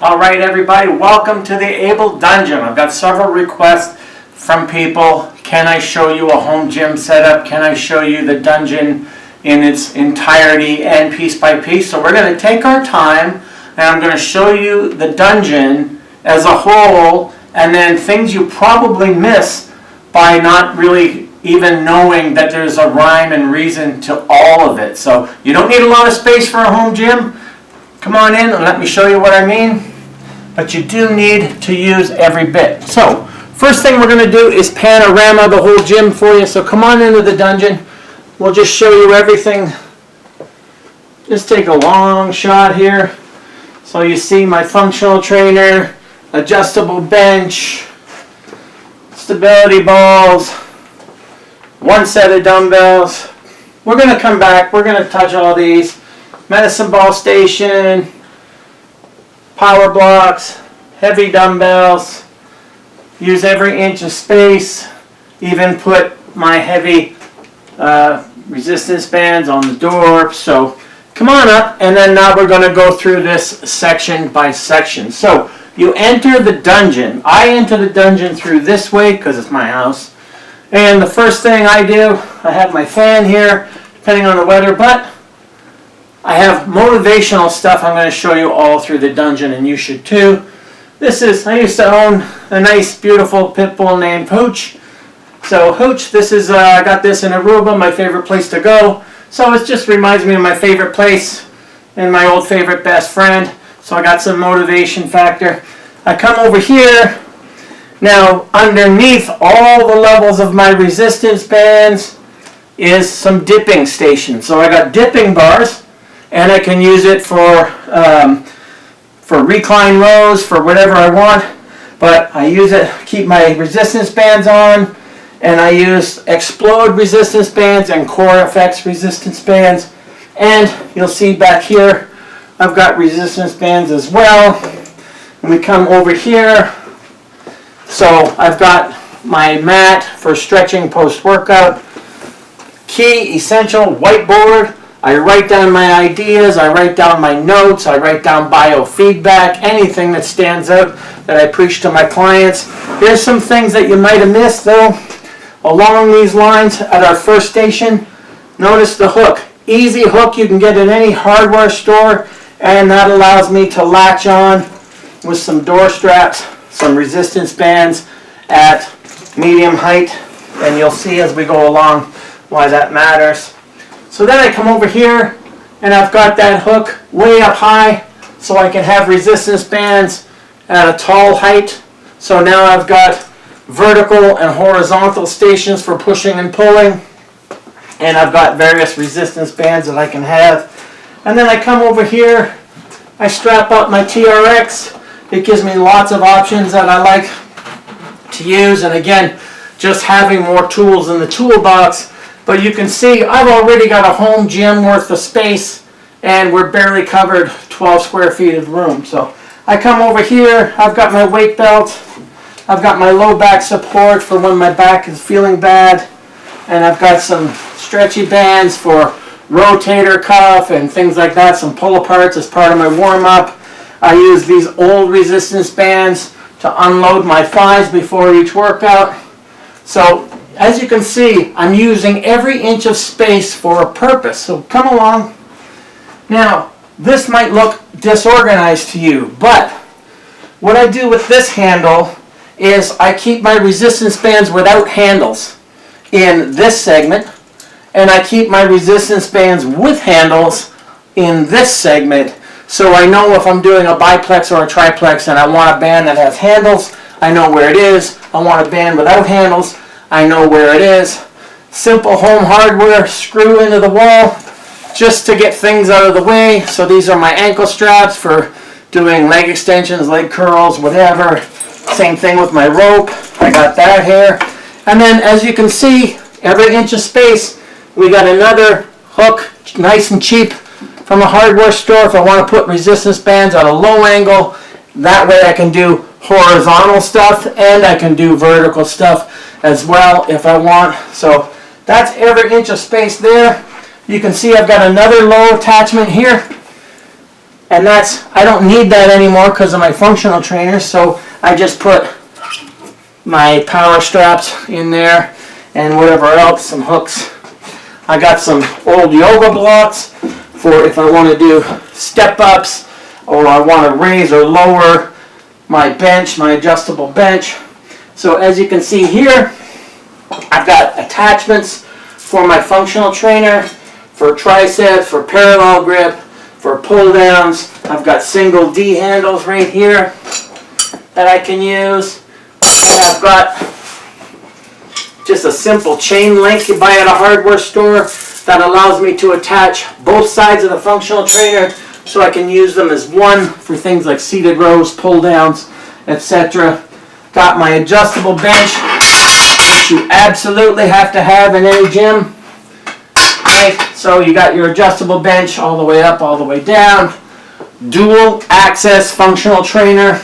All right, everybody, welcome to the Able Dungeon. I've got several requests from people. Can I show you a home gym setup? Can I show you the dungeon in its entirety and piece by piece? So we're going to take our time, and I'm going to show you the dungeon as a whole, and then things you probably miss by not really even knowing that there's a rhyme and reason to all of it. So you don't need a lot of space for a home gym. Come on in and let me show you what I mean. But you do need to use every bit. So first thing we're going to do is panorama the whole gym for you. So come on into the dungeon. We'll just show you everything. Just take a long shot here. So you see my functional trainer, adjustable bench, stability balls, one set of dumbbells. We're going to come back. We're going to touch all these. Medicine ball station, power blocks, heavy dumbbells, use every inch of space, even put my heavy resistance bands on the door. So come on up, and then now we're going to go through this section by section. So you enter the dungeon. I enter the dungeon through this way because it's my house. And the first thing I do, I have my fan here, depending on the weather, but I have motivational stuff I'm going to show you all through the dungeon, and you should too. I used to own a nice, beautiful pit bull named Hooch. So Hooch, I got this in Aruba, my favorite place to go. So it just reminds me of my favorite place and my old favorite best friend. So I got some motivation factor. I come over here. Now, underneath all the levels of my resistance bands is some dipping stations. So I got dipping bars, and I can use it for recline rows, for whatever I want. But I use it, keep my resistance bands on, and I use Explode resistance bands and Core FX resistance bands. And you'll see back here, I've got resistance bands as well. And we come over here. So I've got my mat for stretching post-workout. Key, essential, whiteboard. I write down my ideas, I write down my notes, I write down biofeedback, anything that stands out that I preach to my clients. There's some things that you might have missed though. Along these lines, at our first station, notice the hook. Easy hook you can get in any hardware store, and that allows me to latch on with some door straps, some resistance bands at medium height, and you'll see as we go along why that matters. So then I come over here, and I've got that hook way up high so I can have resistance bands at a tall height. So now I've got vertical and horizontal stations for pushing and pulling, and I've got various resistance bands that I can have. And then I come over here, I strap up my TRX. It gives me lots of options that I like to use, and again, just having more tools in the toolbox. But you can see I've already got a home gym worth of space, and we're barely covered 12 square feet of room. So I come over here, I've got my weight belt, I've got my low back support for when my back is feeling bad, and I've got some stretchy bands for rotator cuff and things like that, some pull-aparts as part of my warm-up. I use these old resistance bands to unload my thighs before each workout. So as you can see, I'm using every inch of space for a purpose. So come along. Now, this might look disorganized to you, but what I do with this handle is I keep my resistance bands without handles in this segment, and I keep my resistance bands with handles in this segment. So I know if I'm doing a biplex or a triplex and I want a band that has handles, I know where it is. I want a band without handles, I know where it is. Simple home hardware, screw into the wall just to get things out of the way. So these are my ankle straps for doing leg extensions, leg curls, whatever. Same thing with my rope. I got that here. And then as you can see, every inch of space, we got another hook, nice and cheap from a hardware store. If I want to put resistance bands at a low angle, that way I can do horizontal stuff and I can do vertical stuff as well if I want. So that's every inch of space there. You can see I've got another low attachment here. And I don't need that anymore because of my functional trainer, so I just put my power straps in there and whatever else, some hooks. I got some old yoga blocks for if I want to do step-ups or I want to raise or lower my bench, my adjustable bench. So as you can see here, I've got attachments for my functional trainer, for triceps, for parallel grip, for pull downs. I've got single D handles right here that I can use. And I've got just a simple chain link you buy at a hardware store that allows me to attach both sides of the functional trainer so I can use them as one for things like seated rows, pull downs, etc. Got my adjustable bench, which you absolutely have to have in any gym. Right? So you got your adjustable bench all the way up, all the way down. Dual access functional trainer.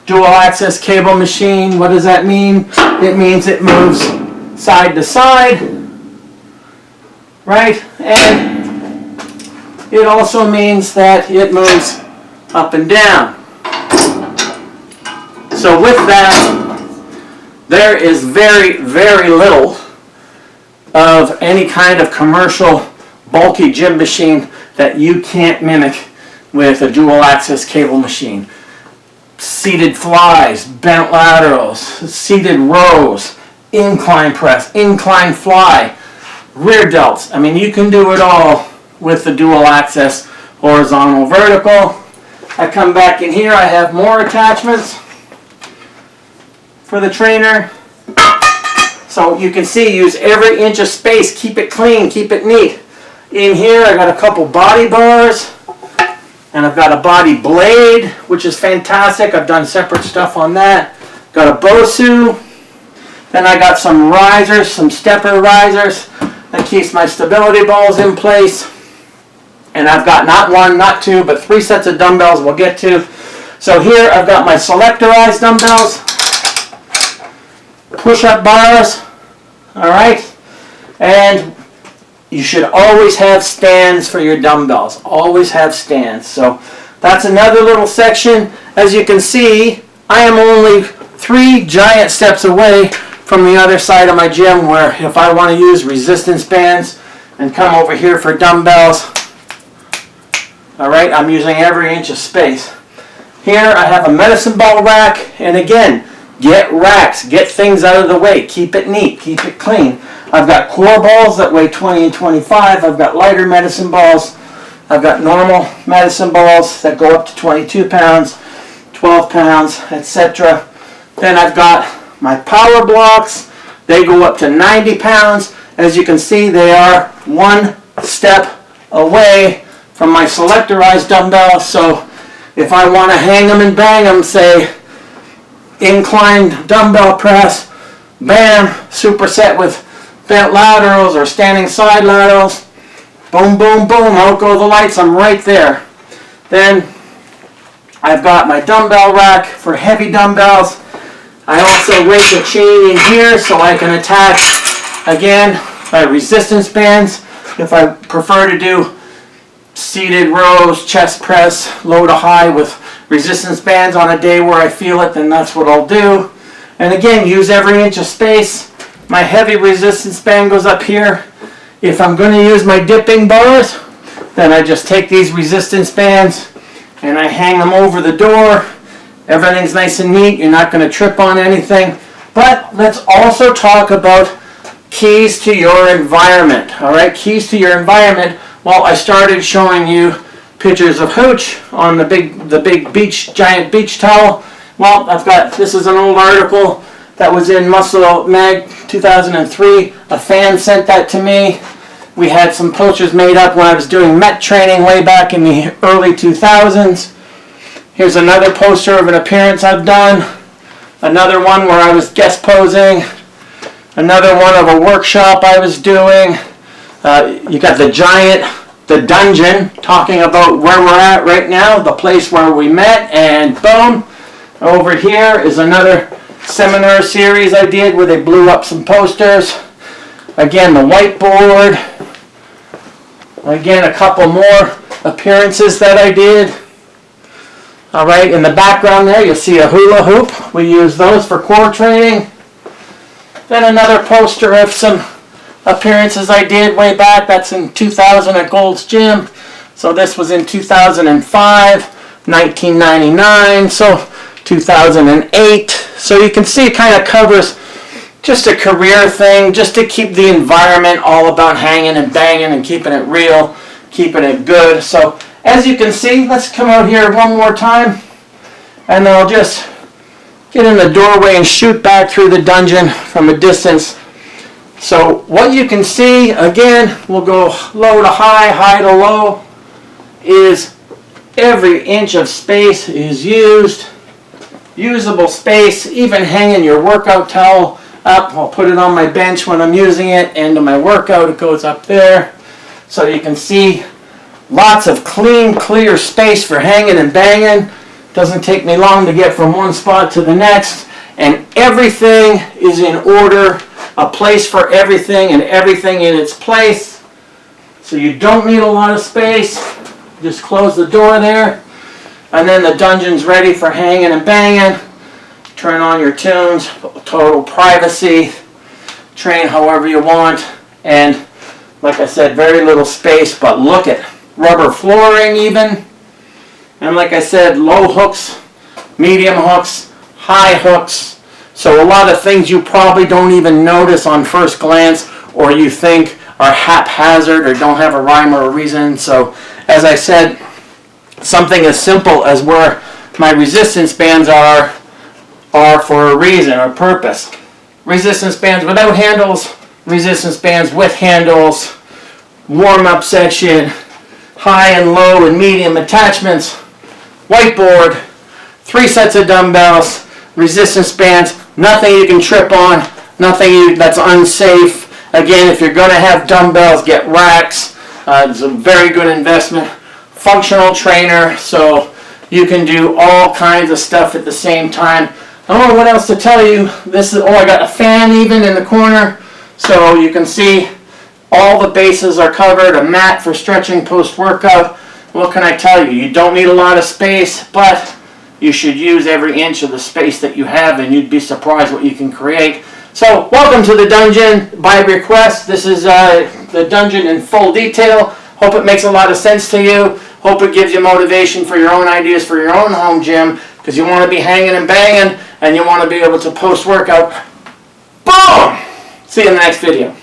Dual access cable machine. What does that mean? It means it moves side to side, right? And it also means that it moves up and down. So with that, there is very, very little of any kind of commercial bulky gym machine that you can't mimic with a dual access cable machine. Seated flies, bent laterals, seated rows, incline press, incline fly, rear delts. I mean, you can do it all with the dual access horizontal vertical. I come back in here, I have more attachments for the trainer. So you can see, use every inch of space, keep it clean, keep it neat. In here I got a couple body bars. And I've got a body blade, which is fantastic. I've done separate stuff on that. Got a Bosu. Then I got some risers, some stepper risers that keeps my stability balls in place. And I've got not one, not two, but 3 sets of dumbbells we'll get to. So here I've got my selectorized dumbbells, push-up bars, all right? And you should always have stands for your dumbbells. Always have stands. So that's another little section. As you can see, I am only 3 giant steps away from the other side of my gym where if I want to use resistance bands and come over here for dumbbells, all right, I'm using every inch of space. Here I have a medicine ball rack, and again, get racks, get things out of the way, keep it neat, keep it clean. I've got core balls that weigh 20 and 25. I've got lighter medicine balls. I've got normal medicine balls that go up to 22 pounds, 12 pounds, etc. Then I've got my power blocks. They go up to 90 pounds. As you can see, they are 1 step away from my selectorized dumbbells. So if I want to hang them and bang them, say inclined dumbbell press, bam, superset with bent laterals or standing side laterals, boom, boom, boom, out go the lights, I'm right there. Then I've got my dumbbell rack for heavy dumbbells. I also weight the chain in here so I can attach, again, my resistance bands. If I prefer to do seated rows, chest press, low to high with resistance bands on a day where I feel it, then that's what I'll do. And again, use every inch of space. My heavy resistance band goes up here. If I'm going to use my dipping bars, then I just take these resistance bands and I hang them over the door. Everything's nice and neat. You're not going to trip on anything. But let's also talk about keys to your environment. All right, keys to your environment. Well, I started showing you pictures of Hooch on the big beach, giant beach towel. Well, this is an old article that was in Muscle Mag 2003. A fan sent that to me. We had some posters made up when I was doing Met training way back in the early 2000s. Here's another poster of an appearance I've done. Another one where I was guest posing. Another one of a workshop I was doing. You got the dungeon, talking about where we're at right now, the place where we met, and boom. Over here is another seminar series I did where they blew up some posters. Again, the whiteboard. Again, a couple more appearances that I did. All right, in the background there, you'll see a hula hoop. We use those for core training. Then another poster of some appearances I did way back. That's in 2000 at Gold's Gym. So this was in 2005, 1999, so 2008. So you can see it kind of covers just a career thing, just to keep the environment all about hanging and banging and keeping it real, keeping it good. So as you can see, let's come out here one more time, and then I'll just get in the doorway and shoot back through the dungeon from a distance. So what you can see, again, we'll go low to high, high to low, is every inch of space is used. Usable space, even hanging your workout towel up. I'll put it on my bench when I'm using it. End of my workout, it goes up there. So you can see lots of clean, clear space for hanging and banging. Doesn't take me long to get from one spot to the next. And everything is in order. A place for everything and everything in its place. So you don't need a lot of space. Just close the door there. And then the dungeon's ready for hanging and banging. Turn on your tunes, total privacy. Train however you want. And like I said, very little space, but look at rubber flooring even. And like I said, low hooks, medium hooks, high hooks. So a lot of things you probably don't even notice on first glance, or you think are haphazard or don't have a rhyme or a reason. So as I said, something as simple as where my resistance bands are for a reason or purpose. Resistance bands without handles, resistance bands with handles, warm-up section, high and low and medium attachments, whiteboard, 3 sets of dumbbells, resistance bands, nothing you can trip on, nothing that's unsafe. Again, if you're going to have dumbbells, get racks. It's a very good investment. Functional trainer, so you can do all kinds of stuff at the same time. I don't know what else to tell you. This is, I got a fan even in the corner, so you can see all the bases are covered. A mat for stretching post-workout. What can I tell you? You don't need a lot of space, but you should use every inch of the space that you have, and you'd be surprised what you can create. So welcome to the dungeon by request. This is the dungeon in full detail. Hope it makes a lot of sense to you. Hope it gives you motivation for your own ideas for your own home gym, because you want to be hanging and banging and you want to be able to post-workout. Boom! See you in the next video.